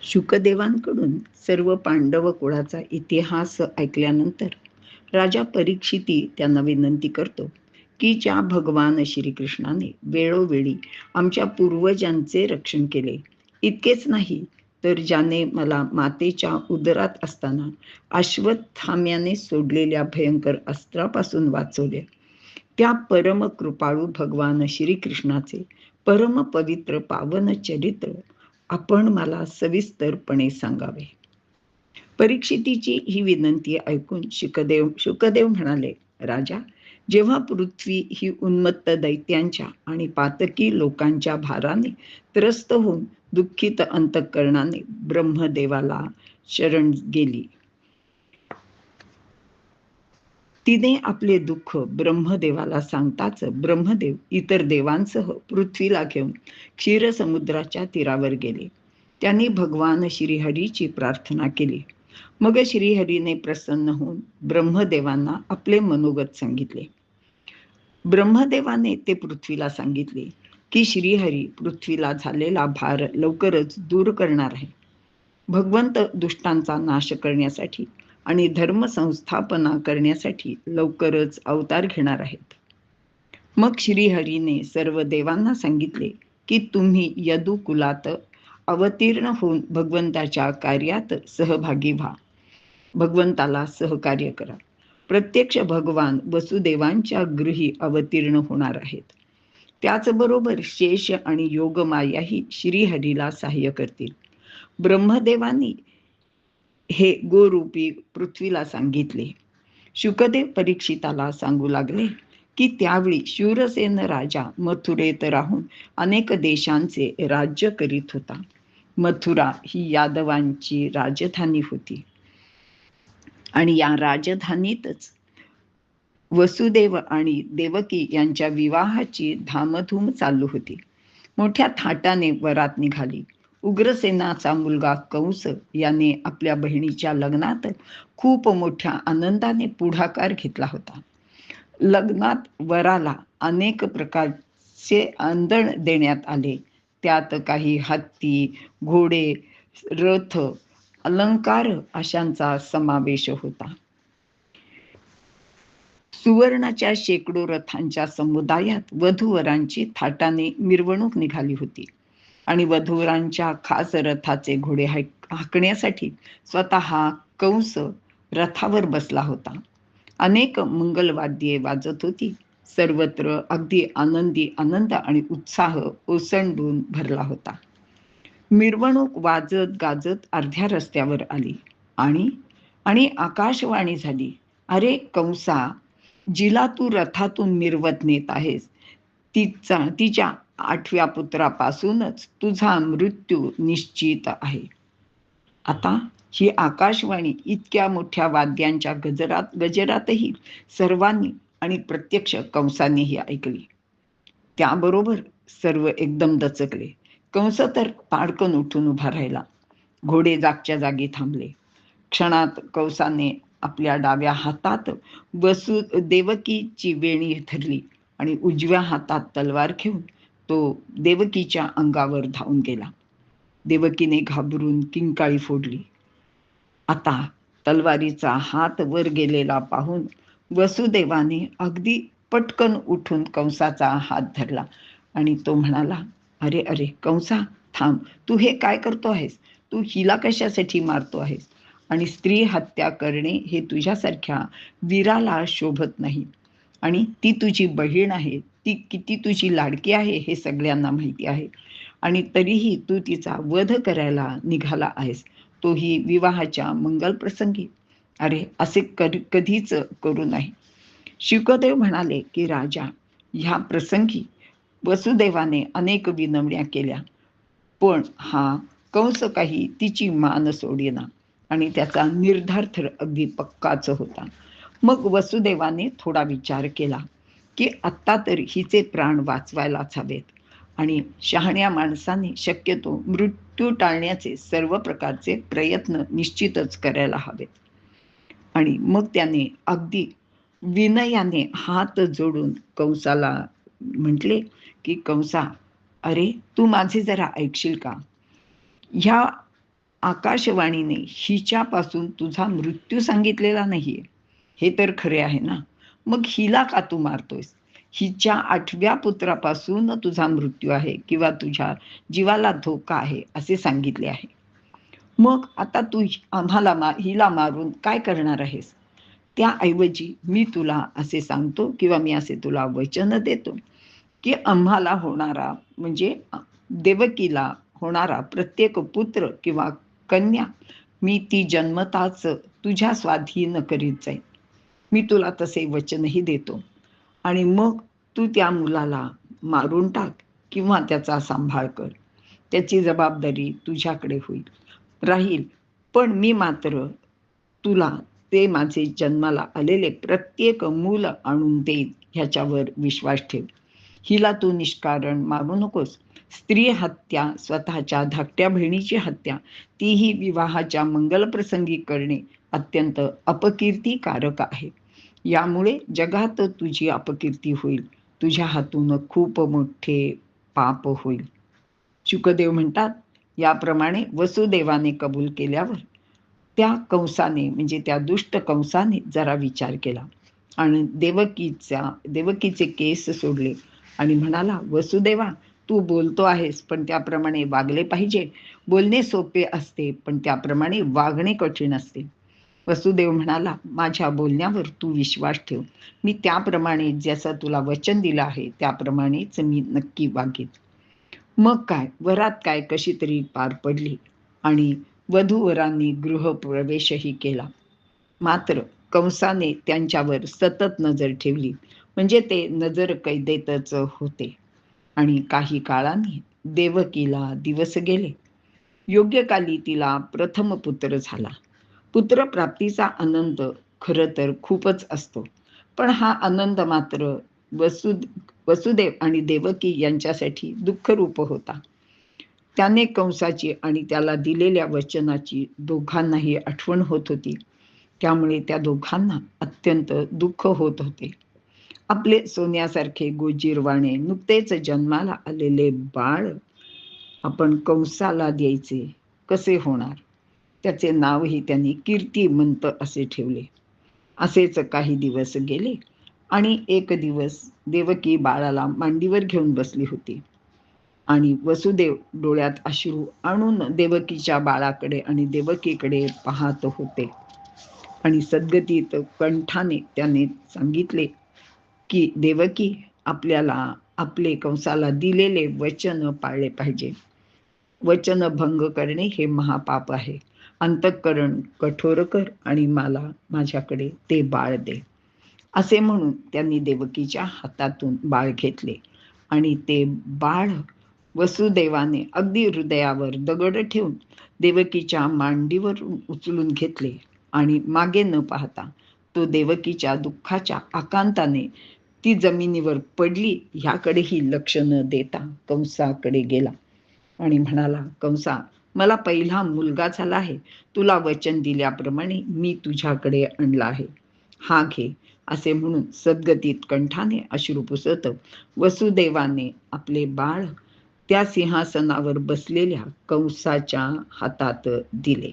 शुकदेवांकडून सर्व पांडव कुळाचा इतिहास ऐकल्यानंतर राजा परीक्षिती त्यांना विनंती करतो की ज्या भगवान श्रीकृष्णाने वेळोवेळी आमच्या पूर्वजांचे रक्षण केले, इतकेच नाही तर ज्याने मला मातेच्या उदरात असताना अश्वत्थाम्याने सोडलेल्या भयंकर अस्त्रापासून वाचवले, त्या परम कृपाळू भगवान श्रीकृष्णाचे परम पवित्र पावन चरित्र आपण मला सविस्तरपणे सांगावे. परीक्षितीची ही विनंती ऐकून शुकदेव म्हणाले, राजा, जेव्हा पृथ्वी ही उन्मत्त दैत्यांच्या आणि पातकी लोकांच्या भाराने त्रस्त होऊन दुःखित अंतःकरणाने ब्रह्मदेवाला शरण गेली, तिने आपले दुःख ब्रह्मदेवाला सांगताच ब्रह्मदेव इतर देवांसह पृथ्वीला घेऊन क्षीरसमुद्राच्या तीरावर गेले. त्यांनी भगवान श्रीहरीची प्रार्थना केली. मग श्रीहरीने प्रसन्न होऊन ब्रह्मदेवांना आपले मनोगत सांगितले. ब्रह्मदेवाने ते पृथ्वीला सांगितले की श्रीहरी पृथ्वीला झालेला भार लवकरच दूर करणार आहे. भगवंत दुष्टांचा नाश करण्यासाठी आणि धर्म संस्थापना करण्यासाठी लवकरच अवतार घेणार आहेत. मग श्रीहरीने सर्व देवांना सांगितले की तुम्ही यदु कुलात अवतीर्ण होऊन भगवंताच्या कार्यात सहभागी व्हा, भगवंताला सहकार्य करा. प्रत्यक्ष भगवान वसुदेवांच्या गृही अवतीर्ण होणार आहेत. त्याचबरोबर शेष आणि योगमायाही श्रीहरीला सहाय्य करतील. ब्रह्मदेवानी हे गोरूपी पृथ्वीला सांगितले. शुकदेव परीक्षिताला सांगू लागले की त्यावेळी शूरसेन राजा मथुरेत राहून अनेक देशांचे राज्य करीत होता. मथुरा ही यादवांची राजधानी होती आणि या राजधानीतच वसुदेव आणि देवकी यांच्या विवाहाची धामधूम चालू होती. मोठ्या थाटाने वरात निघाली. उग्रसेनाचा मुलगा कंस याने आपल्या बहिणीच्या लग्नात खूप मोठ्या आनंदाने पुढाकार घेतला होता. लग्नात वराला अनेक प्रकारचे आंदण देण्यात आले. त्यात काही हत्ती, घोडे, रथ, अलंकार अशांचा समावेश होता. सुवर्णाच्या शेकडो रथांच्या समुदायात वधूवरांची थाटाने मिरवणूक निघाली होती आणि वधूवरांच्या खास रथाचे घोडे हाकण्यासाठी स्वतः कंस रथावर बसला होता. अनेक मंगलवाद्ये वाजत होती. सर्वत्र अगदी आनंद आणि उत्साह ओसंडून भरला होता. मिरवणूक वाजत गाजत अर्ध्या रस्त्यावर आली आणि आकाशवाणी झाली, अरे कंसा, जिला तू रथातून मिरवत नेत आहेस तिच्या 8व्या पुत्रापासूनच तुझा मृत्यू निश्चित आहे. आता ही आकाशवाणी इतक्या मोठ्या वाद्यांच्या गजरातही सर्वांनी आणि प्रत्यक्ष कंसानेही ऐकली. त्याबरोबर सर्व एकदम दचकले. कंस तर ताडकन उठून उभा राहिला. घोडे जागच्या जागी थांबले. क्षणात कंसाने आपल्या डाव्या हातात देवकीची वेणी धरली आणि उजव्या हातात तलवार घेऊन तो देवकीच्या अंगावर धावून गेला. देवकीने घाबरून किंकाळी फोडली. आता तलवारीचा हात वर गेलेला पाहून वसुदेवाने अगदी पटकन उठून कंसाचा हात धरला आणि तो म्हणाला, अरे अरे कंसा, थांब, तू हे काय करतो आहेस? तू हिला कशासाठी मारतो आहेस? आणि स्त्री हत्या करणे हे तुझ्यासारख्या वीराला शोभत नाही. आणि ती तुझी बहीण आहे, ती किती तुझी लाडकी आहे हे सगळ्यांना माहिती आहे. आणि तरीही तू तिचा वध करायला निघाला आहेस, तोही विवाहाच्या मंगल प्रसंगी. अरे असे कधीच करू नये. शुकदेव म्हणाले की राजा, ह्या प्रसंगी वसुदेवाने अनेक विनवण्या केल्या, पण हा कंस काही तिची मान सोडेना आणि त्याचा निर्धार तर अगदी पक्काच होता. मग वसुदेवाने थोडा विचार केला की आत्ता तर हिचे प्राण वाचवायलाच हवेत आणि शहाण्या माणसाने शक्यतो मृत्यू टाळण्याचे सर्व प्रकारचे प्रयत्न निश्चितच करायला हवेत. आणि मग त्याने अगदी विनयाने हात जोडून कंसाला म्हटले की कंसा, अरे तू माझे जरा ऐकशील का? ह्या आकाशवाणीने हिच्यापासून तुझा मृत्यू सांगितलेला नाहीये, हे तर खरे आहे ना. मग हिला का तू मारतोयस? हिच्या 8व्या पुत्रापासून तुझा मृत्यू आहे किंवा तुझ्या जीवाला धोका आहे असे सांगितले आहे. मग आता तू हिला मारून काय करणार आहेस? त्याऐवजी मी तुला असे सांगतो किंवा मी असे तुला वचन देतो की आम्हाला होणारा म्हणजे देवकीला होणारा प्रत्येक पुत्र किंवा कन्या मी ती जन्मताच तुझ्या स्वाधीन करीत जाईन. मी तुला तसे वचनही देतो. आणि मग तू त्या मुलाला मारून टाक किंवा त्याचा सांभाळ कर. त्याची जबाबदारी तुझ्याकडे राहील. पण मी मात्र तुला ते माझे जन्माला आलेले प्रत्येक मूल आणून देईन ह्याच्यावर विश्वास ठेव. हिला तू निष्कारण मारू नकोस. स्त्री हत्या, स्वतःच्या धाकट्या बहिणीची हत्या, तीही विवाहाच्या मंगलप्रसंगी करणे अत्यंत अपकीर्तिकारक आहे. यामुळे जगात तुझी अपकीर्ती होईल. तुझ्या हातून खूप मोठे पाप होईल. शुकदेव म्हणतात, याप्रमाणे वसुदेवाने कबूल केल्यावर त्या कंसाने म्हणजे त्या दुष्ट कंसाने जरा विचार केला आणि देवकीचे केस सोडले आणि म्हणाला, वसुदेवा, तू बोलतो आहेस पण त्याप्रमाणे वागले पाहिजे. बोलणे सोपे असते पण त्याप्रमाणे वागणे कठीण असते. वसुदेव म्हणाला, माझ्या बोलण्यावर तू विश्वास ठेव. मी त्याप्रमाणे जसं तुला वचन दिलं आहे त्याप्रमाणेच मी नक्की वागेन. मग काय, वरात काय कशी तरी पार पडली आणि वधूवरांनी गृहप्रवेशही केला. मात्र कंसाने त्यांच्यावर सतत नजर ठेवली, म्हणजे ते नजर कैदेतच होते. आणि काही काळाने देवकीला दिवस गेले. योग्य काली तिला प्रथम पुत्र झाला. पुत्रप्राप्तीचा आनंद खरं तर खूपच असतो, पण हा आनंद मात्र वसुदेव आणि देवकी यांच्यासाठी दुःखरूप होता. त्याने कंसाची आणि त्याला दिलेल्या वचनाची दोघांनाही आठवण होत होती. त्यामुळे त्या दोघांना अत्यंत दुःख होत होते. आपले सोन्यासारखे गोजीरवाणे नुकतेच जन्माला आलेले बाळ आपण कंसाला द्यायचे कसे होणार? त्याचे नावही त्यांनी कीर्तिमंत असे ठेवले. असेच काही दिवस गेले आणि एक दिवस देवकी बाळाला मांडीवर घेऊन बसली होती आणि वसुदेव डोळ्यात अश्रू आणून देवकीच्या बाळाकडे आणि देवकीकडे पाहत होते आणि सद्गतीत कंठाने त्याने सांगितले की देवकी, आपल्याला आपले कंसाला दिलेले वचन पाळले पाहिजे. वचनभंग करणे हे महापाप आहे. अंतःकरण कठोर कर आणि मला माझ्याकडे ते बाळ दे. असे म्हणून त्यांनी देवकीच्या हातातून बाळ घेतले आणि ते बाळ वसुदेवाने अगदी हृदयावर दगड ठेवून देवकीच्या मांडीवरून उचलून घेतले आणि मागे न पाहता तो देवकीच्या दुःखाच्या आकांताने ती जमिनीवर पडली ह्याकडेही लक्ष न देता कंसाकडे गेला आणि म्हणाला, कंसा, मला पहिला मुलगा झाला आहे. तुला वचन दिल्याप्रमाणे मी तुझ्याकडे आणला आहे. हा घे. असे म्हणून सद्गतीत कंठाने अश्रू पुसत वसुदेवाने आपले बाळ त्या सिंहासनावर बसलेल्या कंसाच्या हातात दिले.